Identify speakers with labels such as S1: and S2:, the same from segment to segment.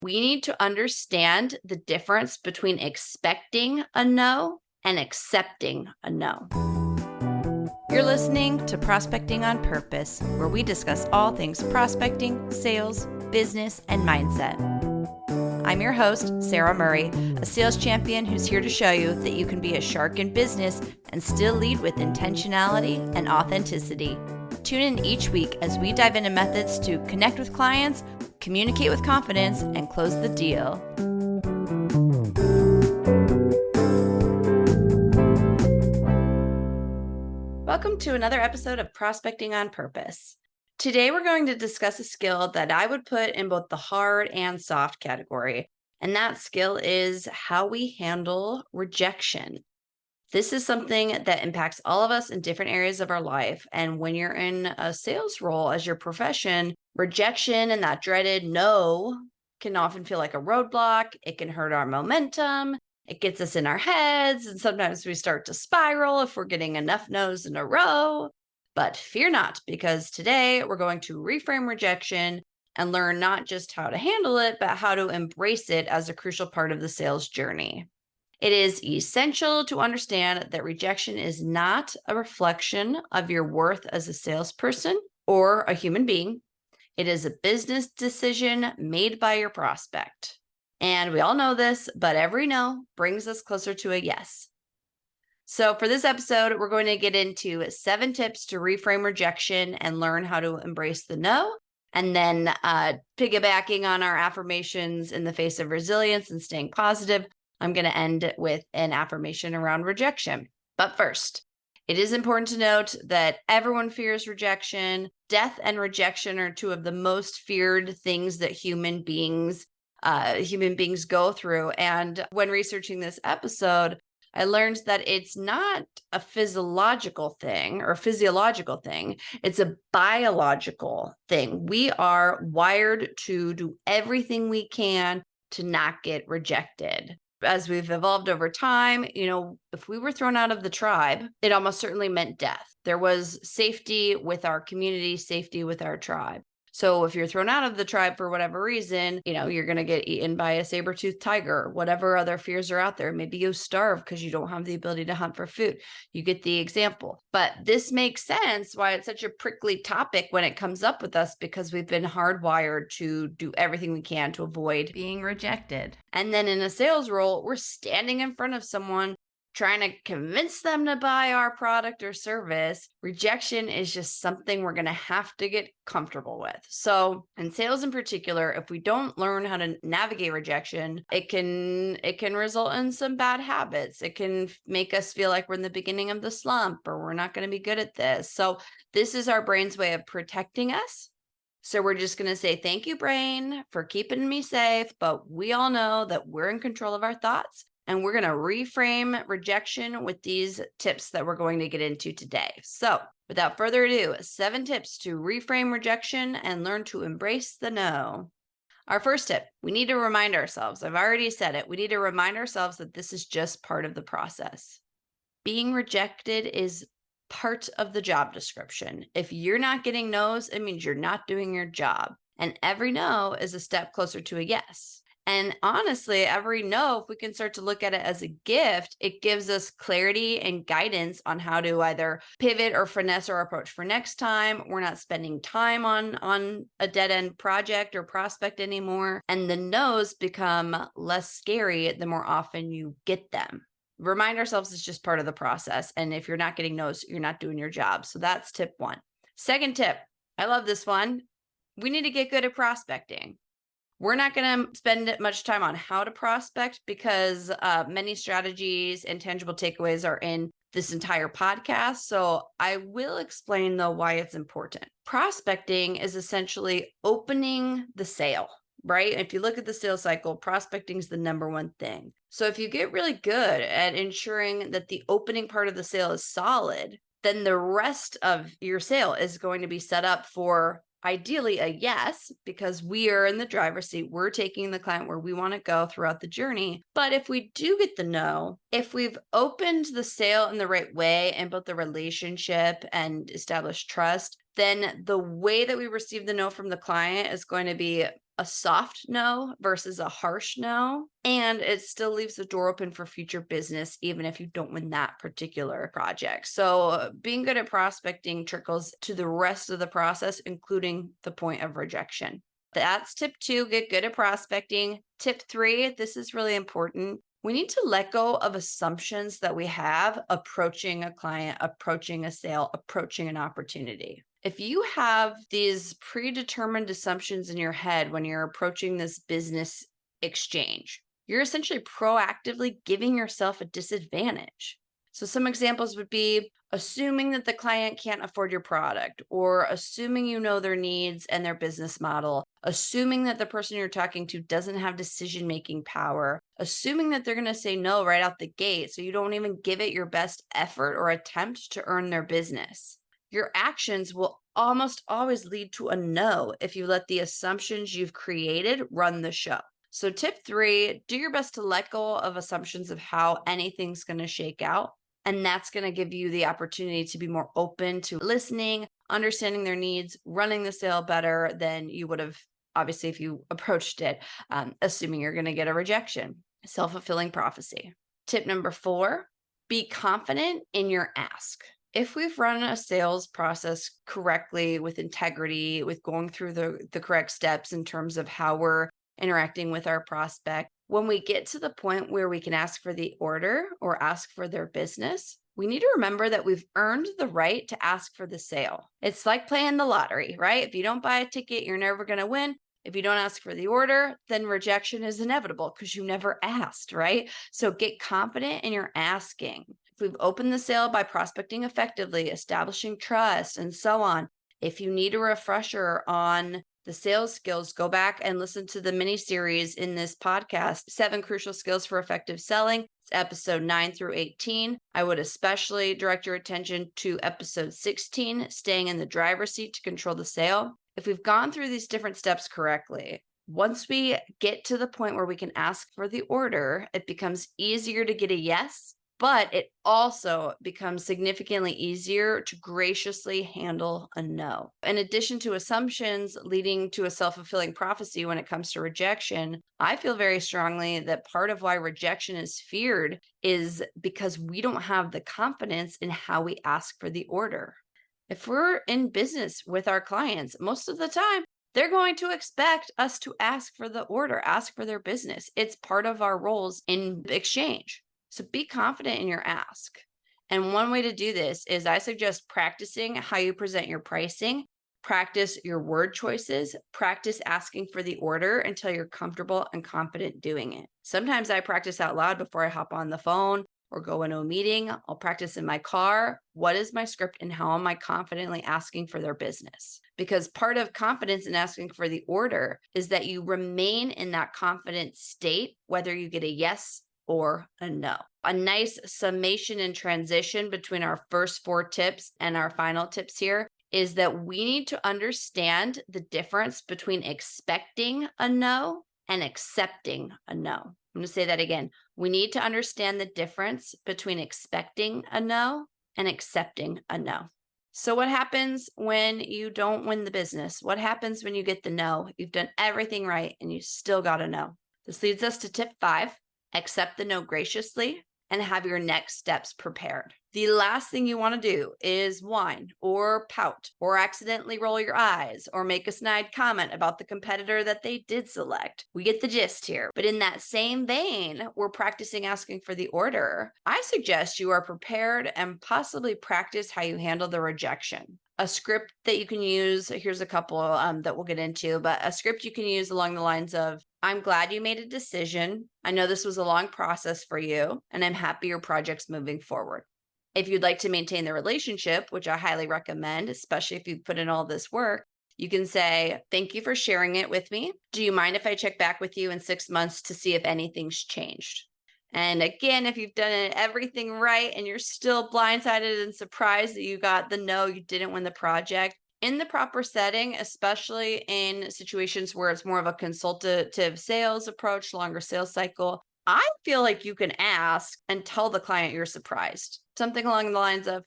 S1: We need to understand the difference between expecting a no and accepting a no. You're listening to Prospecting on Purpose, where we discuss all things prospecting, sales, business, and mindset. I'm your host, Sara Murray, a sales champion who's here to show you that you can be a shark in business and still lead with intentionality and authenticity. Tune in each week as we dive into methods to connect with clients, communicate with confidence, and close the deal. Welcome to another episode of Prospecting on Purpose. Today we're going to discuss a skill that I would put in both the hard and soft category, and that skill is how we handle rejection. This is something that impacts all of us in different areas of our life. And when you're in a sales role as your profession, rejection and that dreaded no can often feel like a roadblock. It can hurt our momentum. It gets us in our heads. And sometimes we start to spiral if we're getting enough no's in a row. But fear not, because today we're going to reframe rejection and learn not just how to handle it, but how to embrace it as a crucial part of the sales journey. It is essential to understand that rejection is not a reflection of your worth as a salesperson or a human being. It is a business decision made by your prospect. And we all know this, but every no brings us closer to a yes. So for this episode, we're going to get into 7 tips to reframe rejection and learn how to embrace the no. And then piggybacking on our affirmations in the face of resilience and staying positive, I'm going to end with an affirmation around rejection. But first, it is important to note that everyone fears rejection. Death and rejection are 2 of the most feared things that human beings go through. And when researching this episode, I learned that it's not a physiological thing. It's a biological thing. We are wired to do everything we can to not get rejected. As we've evolved over time, if we were thrown out of the tribe, it almost certainly meant death. There was safety with our community, safety with our tribe. So if you're thrown out of the tribe for whatever reason, you're going to get eaten by a saber-toothed tiger, whatever other fears are out there. Maybe you starve because you don't have the ability to hunt for food. You get the example. But this makes sense why it's such a prickly topic when it comes up with us, because we've been hardwired to do everything we can to avoid being rejected. And then in a sales role, we're standing in front of someone trying to convince them to buy our product or service. Rejection is just something we're going to have to get comfortable with. So in sales in particular, if we don't learn how to navigate rejection, it can result in some bad habits. It can make us feel like we're in the beginning of the slump or we're not going to be good at this. So this is our brain's way of protecting us. So we're just going to say, thank you, brain, for keeping me safe. But we all know that we're in control of our thoughts. And we're going to reframe rejection with these tips that we're going to get into today. So without further ado, 7 tips to reframe rejection and learn to embrace the no. Our first tip, we need to remind ourselves, I've already said it, we need to remind ourselves that this is just part of the process. Being rejected is part of the job description. If you're not getting no's, it means you're not doing your job. And every no is a step closer to a yes. And honestly, every no, if we can start to look at it as a gift, it gives us clarity and guidance on how to either pivot or finesse our approach for next time. We're not spending time on a dead end project or prospect anymore. And the no's become less scary the more often you get them. Remind ourselves it's just part of the process. And if you're not getting no's, you're not doing your job. So that's tip 1. Second tip, I love this one. We need to get good at prospecting. We're not going to spend much time on how to prospect because many strategies and tangible takeaways are in this entire podcast. So I will explain, though, why it's important. Prospecting is essentially opening the sale, right? If you look at the sales cycle, prospecting is the number 1 thing. So if you get really good at ensuring that the opening part of the sale is solid, then the rest of your sale is going to be set up for ideally a yes, because we are in the driver's seat. We're taking the client where we want to go throughout the journey. But if we do get the no, if we've opened the sale in the right way and built the relationship and established trust, then the way that we receive the no from the client is going to be a soft no versus a harsh no. And it still leaves the door open for future business, even if you don't win that particular project. So being good at prospecting trickles to the rest of the process, including the point of rejection. That's tip 2, get good at prospecting. Tip 3, this is really important. We need to let go of assumptions that we have approaching a client, approaching a sale, approaching an opportunity. If you have these predetermined assumptions in your head when you're approaching this business exchange, you're essentially proactively giving yourself a disadvantage. So some examples would be assuming that the client can't afford your product, or assuming you know their needs and their business model, assuming that the person you're talking to doesn't have decision-making power, assuming that they're going to say no right out the gate, so you don't even give it your best effort or attempt to earn their business. Your actions will almost always lead to a no if you let the assumptions you've created run the show. So tip 3, do your best to let go of assumptions of how anything's going to shake out. And that's going to give you the opportunity to be more open to listening, understanding their needs, running the sale better than you would have, obviously, if you approached it, assuming you're going to get a rejection. Self-fulfilling prophecy. Tip number 4, be confident in your ask. If we've run a sales process correctly, with integrity, with going through the correct steps in terms of how we're interacting with our prospect, when we get to the point where we can ask for the order or ask for their business, we need to remember that we've earned the right to ask for the sale. It's like playing the lottery, right? If you don't buy a ticket, you're never going to win. If you don't ask for the order, then rejection is inevitable because you never asked, right? So get confident in your asking. If we've opened the sale by prospecting effectively, establishing trust, and so on, if you need a refresher on the sales skills, go back and listen to the mini series in this podcast, 7 Crucial Skills for Effective Selling. It's episode 9 through 18. I would especially direct your attention to episode 16, Staying in the Driver's Seat to Control the Sale. If we've gone through these different steps correctly, once we get to the point where we can ask for the order, it becomes easier to get a yes, but it also becomes significantly easier to graciously handle a no. In addition to assumptions leading to a self-fulfilling prophecy when it comes to rejection, I feel very strongly that part of why rejection is feared is because we don't have the confidence in how we ask for the order. If we're in business with our clients, most of the time, they're going to expect us to ask for the order, ask for their business. It's part of our roles in exchange. So be confident in your ask. And one way to do this is I suggest practicing how you present your pricing, practice your word choices, practice asking for the order until you're comfortable and confident doing it. Sometimes I practice out loud before I hop on the phone or go into a meeting. I'll practice in my car. What is my script and how am I confidently asking for their business? Because part of confidence in asking for the order is that you remain in that confident state, whether you get a yes or a no. A nice summation and transition between our first 4 tips and our final tips here is that we need to understand the difference between expecting a no and accepting a no. I'm going to say that again. We need to understand the difference between expecting a no and accepting a no. So what happens when you don't win the business? What happens when you get the no? You've done everything right and you still got a no. This leads us to tip 5. Accept the no graciously and have your next steps prepared. The last thing you want to do is whine or pout or accidentally roll your eyes or make a snide comment about the competitor that they did select. We get the gist here. But in that same vein, we're practicing asking for the order. I suggest you are prepared and possibly practice how you handle the rejection. A script that you can use, here's a couple that we'll get into, but a script you can use along the lines of, I'm glad you made a decision. I know this was a long process for you, and I'm happy your project's moving forward. If you'd like to maintain the relationship, which I highly recommend, especially if you've put in all this work, you can say, thank you for sharing it with me. Do you mind if I check back with you in 6 months to see if anything's changed? And again, if you've done everything right and you're still blindsided and surprised that you got the no, you didn't win the project, in the proper setting, especially in situations where it's more of a consultative sales approach, longer sales cycle, I feel like you can ask and tell the client you're surprised. Something along the lines of,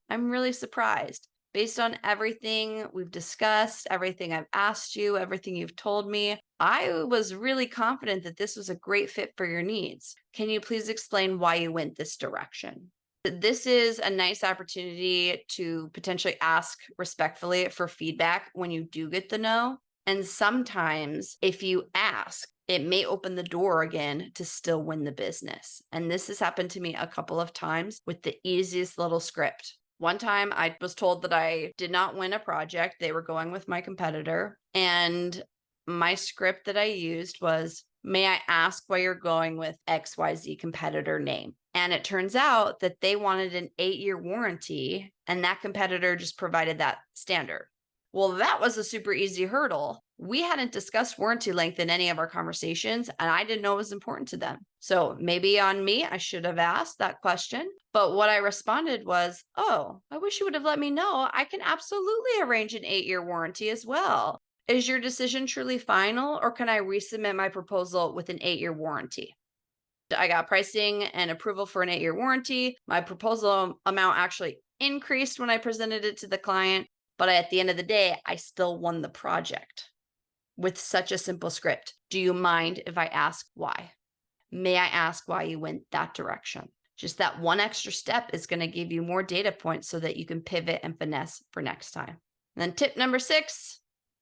S1: I'm really surprised. Based on everything we've discussed, everything I've asked you, everything you've told me, I was really confident that this was a great fit for your needs. Can you please explain why you went this direction? This is a nice opportunity to potentially ask respectfully for feedback when you do get the no. And sometimes if you ask, it may open the door again to still win the business. And this has happened to me a couple of times with the easiest little script. One time I was told that I did not win a project. They were going with my competitor. And my script that I used was, may I ask why you're going with XYZ competitor name? And it turns out that they wanted an 8-year warranty, and that competitor just provided that standard. Well, that was a super easy hurdle. We hadn't discussed warranty length in any of our conversations, and I didn't know it was important to them. So maybe on me, I should have asked that question. But what I responded was, oh, I wish you would have let me know. I can absolutely arrange an 8-year warranty as well. Is your decision truly final, or can I resubmit my proposal with an 8-year warranty? I got pricing and approval for an 8-year warranty. My proposal amount actually increased when I presented it to the client, but at the end of the day, I still won the project with such a simple script. Do you mind if I ask why? May I ask why you went that direction? Just that one extra step is going to give you more data points so that you can pivot and finesse for next time. And then tip number 6,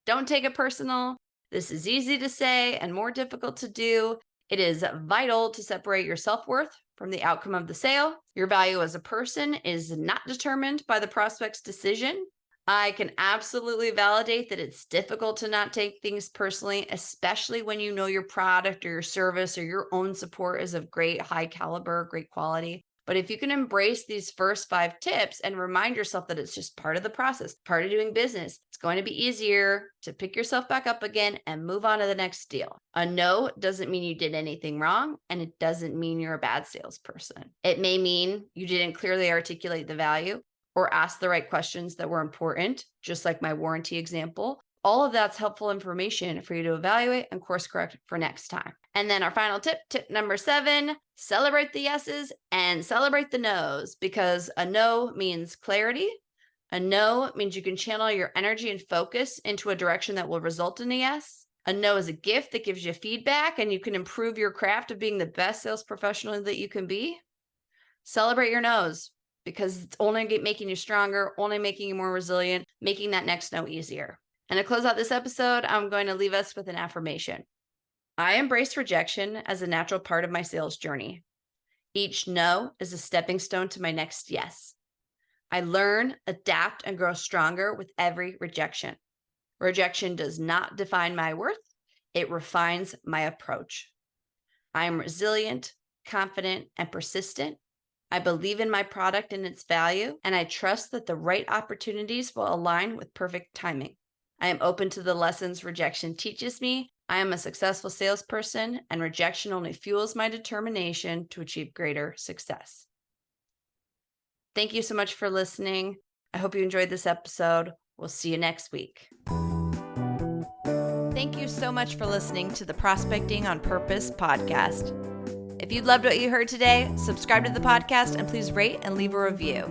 S1: don't take it personal. This is easy to say and more difficult to do. It is vital to separate your self-worth from the outcome of the sale. Your value as a person is not determined by the prospect's decision. I can absolutely validate that it's difficult to not take things personally, especially when you know your product or your service or your own support is of great high caliber, great quality. But if you can embrace these first 5 tips and remind yourself that it's just part of the process, part of doing business, it's going to be easier to pick yourself back up again and move on to the next deal. A no doesn't mean you did anything wrong, and it doesn't mean you're a bad salesperson. It may mean you didn't clearly articulate the value or ask the right questions that were important, just like my warranty example. All of that's helpful information for you to evaluate and course correct for next time. And then our final tip, tip number 7, celebrate the yeses and celebrate the nos, because a no means clarity. A no means you can channel your energy and focus into a direction that will result in a yes. A no is a gift that gives you feedback and you can improve your craft of being the best sales professional that you can be. Celebrate your no's, because it's only making you stronger, only making you more resilient, making that next no easier. And to close out this episode, I'm going to leave us with an affirmation. I embrace rejection as a natural part of my sales journey. Each no is a stepping stone to my next yes. I learn, adapt, and grow stronger with every rejection. Rejection does not define my worth. It refines my approach. I am resilient, confident, and persistent. I believe in my product and its value, and I trust that the right opportunities will align with perfect timing. I am open to the lessons rejection teaches me. I am a successful salesperson, and rejection only fuels my determination to achieve greater success. Thank you so much for listening. I hope you enjoyed this episode. We'll see you next week. Thank you so much for listening to the Prospecting on Purpose podcast. If you loved what you heard today, subscribe to the podcast and please rate and leave a review.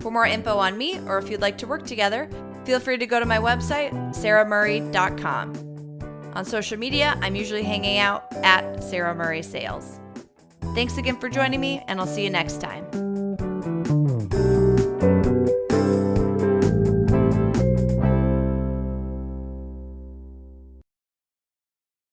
S1: For more info on me, or if you'd like to work together, feel free to go to my website, saramurray.com. On social media, I'm usually hanging out at Sara Murray Sales. Thanks again for joining me, and I'll see you next time.